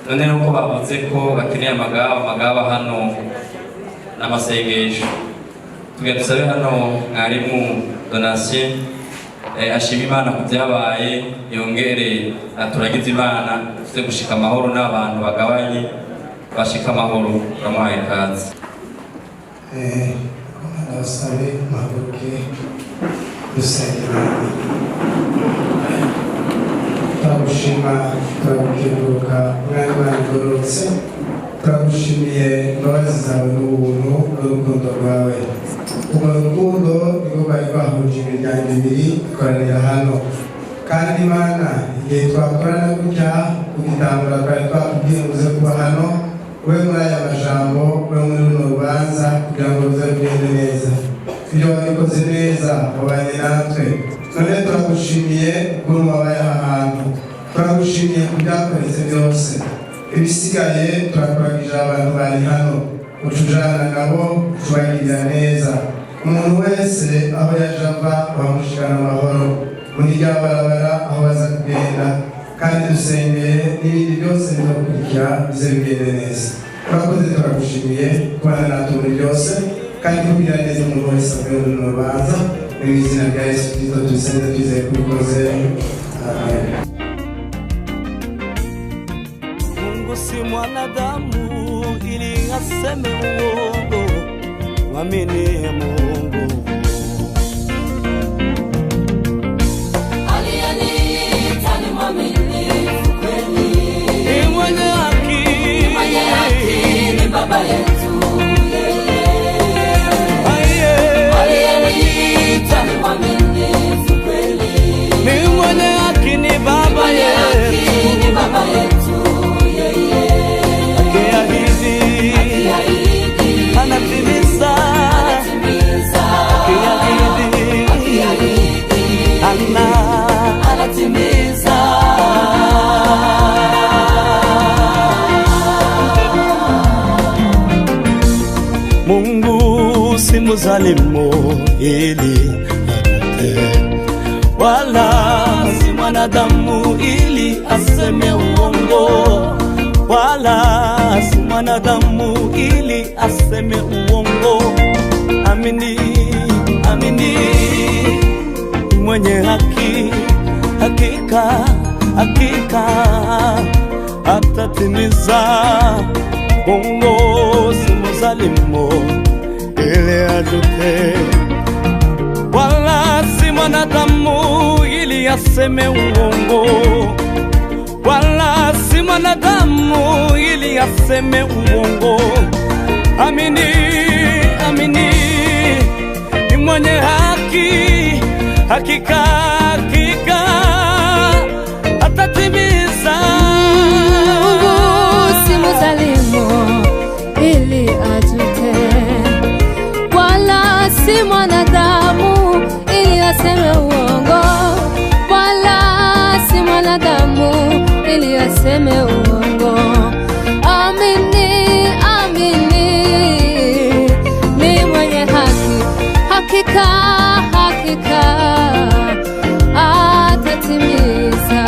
None nuko bavuze ko bakeneye amagaba hano n'amasengesho. Tugiye dusabe hano mwarimu Donatien ashima Imana ku byabaye, yongere aturagize Imana tuze gushika amahoro n'abantu bagabanye bashika amahoro. Turamuhaye ikaze. Abasabe mabuke dusenge. Turagushima, turagukenguruka mwari mwagororotse, turagushimiye imbabazi zawe n'ubuntu n'urukundo rwawe. Urwo rukundo nirwo rwari rwahuje imiryango ibiri ikoranira hano, kandi Imana igihe twakorana gutya kugitangura twari twakubwiye uze kuba hano, ube muri aya majambo, ube muri runo rubanza kugira ngo ruze rugende neza. Ibyo wabikoze neza wabanye natwe, none turagushimiye ukuntu wabaye aha hantu, turagushimiye ku byakoretse byose. Ibisigaye turakuragije abantu bari hano, ucujana nabo tubagirira neza. Umuntu wese aho yaje ava wamushikana amahoro muri rya barabara aho baza kugenda, kandi dusengeye n'ibindi byose bizakurikira bize bigende neza. Turakoze, turagushimiye kubana natwe muri byose, kandi kugira neza umuntu wese avuye mu rubanza. Mu izina rya Yesu Kristo dusenze twizeye kubikoze. Amen. Mungu si mwanadamu ili aseme uongo, mwamini Mungu. Aliyeniita ni mwaminifu kweli, Ni mwenye haki, ni baba yetu. Aliyeniita ni mwaminifu kweli, ni mwenye haki, ni baba yetu, ni baba yetu. Anatimiza, anatimiza. Mungu si mzalimu ili atende, wala si mwanadamu ili aseme uongo, wala si mwanadamu ili aseme uongo. Amini, amini, mwenye haki, hakika, hakika atatimiza. Mungu si mzalimu ili ajute, wala si mwanadamu ili aseme uongo, wala si mwanadamu ili aseme uongo. Amini, amini, ni mwenye haki, hakika, hakika atatimiza. Mungu si mzalimu ili ajute, wala si mwanadamu ili aseme uongo, wala si mwanadamu ili aseme uongo. Amini, amini, ni mwenye haki, hakika, hakika atatimiza.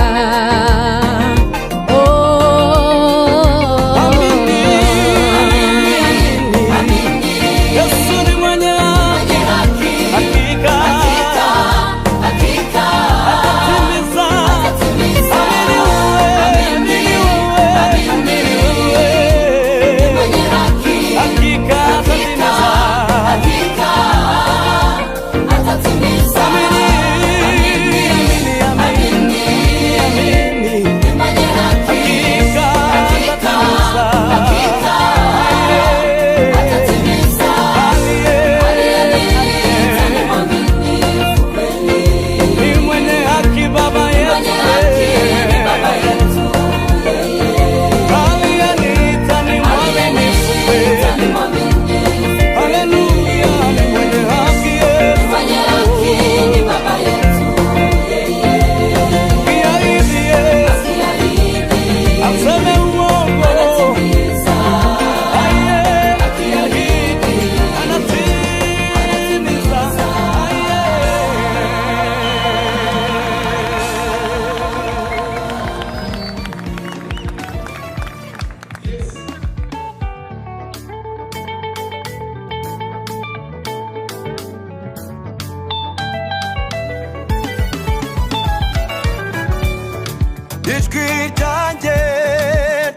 ijwi ryanjye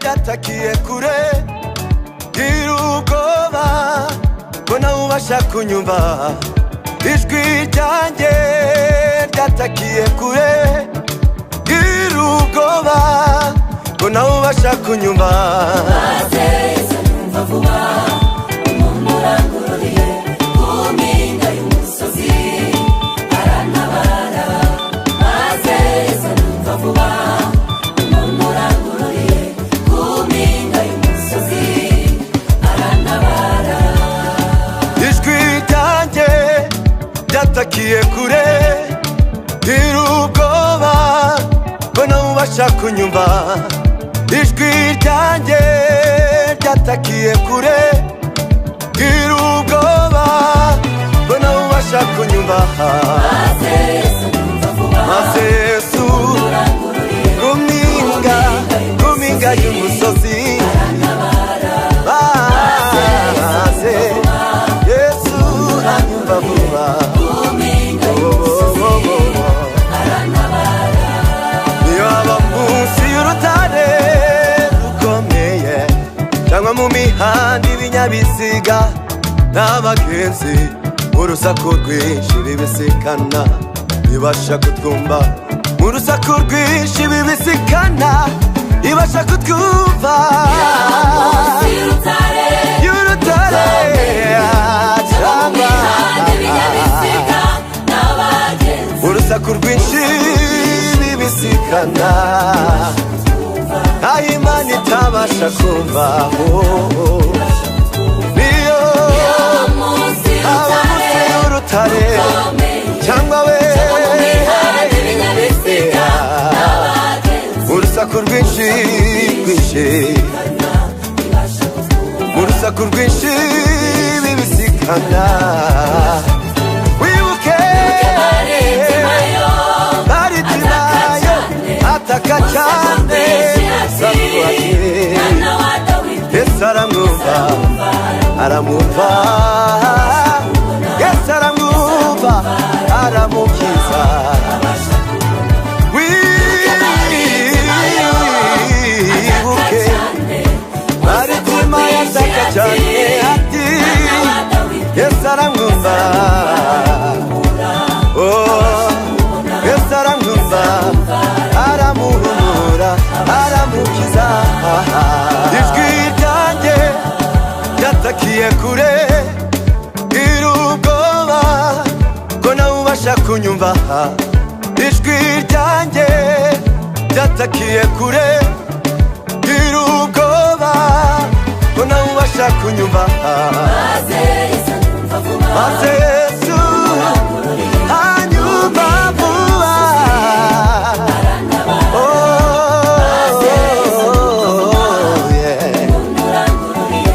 ryatakiye kure gira ubwoba ko nawe ubasha kunyumva ijwi ryanjye ryatakiye kure gira ubwoba ko nawe ubasha kunyumva maze Yesu numva vuba umuntu urangururiye ku mpinga y'umusozi arantabara maze Yesu numva vuba umuntu urangururiye ku mpinga y'umusozi arantabara ijwi ryanjye ryatakiye kure gira ubwoba ko nawe ubasha kunyumva ijwi ryanjye ryatakiye kure gira ubwoba ko nawe ubasha kunyumva maze Yesu ku mpinga y'umusozi maze Yesu anyumva vuba niyo aba munsi y'urutare rukomeye cyangwa mu mihanda ibinyabiziga n'abagenzi urusaku rwinshi bibisikana ibasha kutwumva mu rusaku rwinshi bibisikana ibasha kutwumva y'urutare cyangwa urusaku rwinshi bibisikana aho Imana itabasha kumva niyo aba munsi y'urutare cyangwa we urusaku rwinshi rwinshi urusaku rwinshi bibisikana wibuke baritimayo ataka cyane Yesu aramwumva aramwumva Yesu aramwumva aramukiza wibuke baritimayo ataka cyane ati Yesu aramwumva Yesu aramwumva aramuhumura aramukiza ijwi ryanjye ryatakiye kure gira ubwoba ko nawe ubasha kunyumva ijwi ryanjye ryatakiye kure gira ubwoba ko nawe ubasha kunyumva maze Yesu anyumva vuba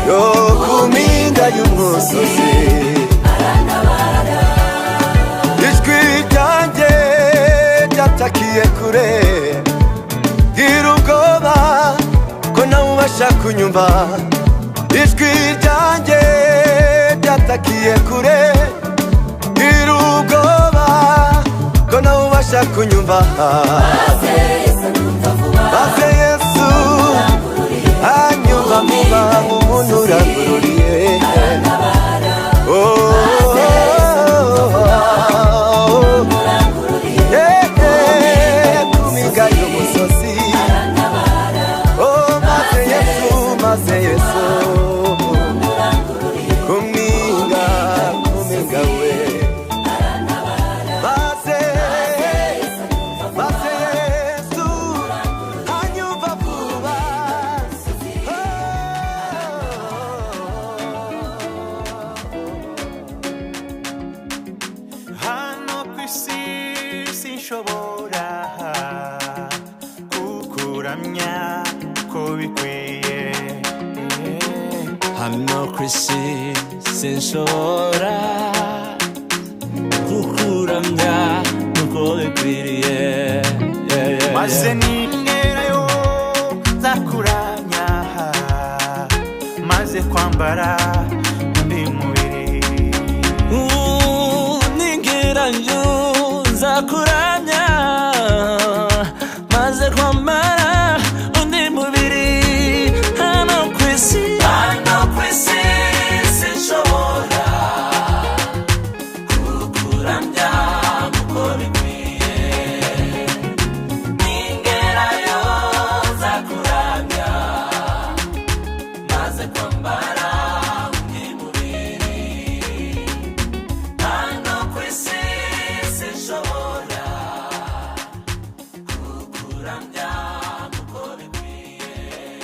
yo ku mpinga y'umusozi ijwi ryanjye ryatakiye kure gira ubwoba ko nawe ubasha kunyumva ijwi ryanjye ryatakiye kure gira ubwoba ko nawe ubasha kunyumva maze Yesu anyumva vuba umuntu urangururiye ku mpinga y'umusozi maze Yesu ku mpinga we maze Yesu anyumva vuba hano ku isi sinshobora kukuramya ko bikwiye hano ku isi sinshobora kukuramya ko bikwiriye maze ningerayo nzakuramya maze kwambara undi mubiri ningerayo nzakuramya maze kwamara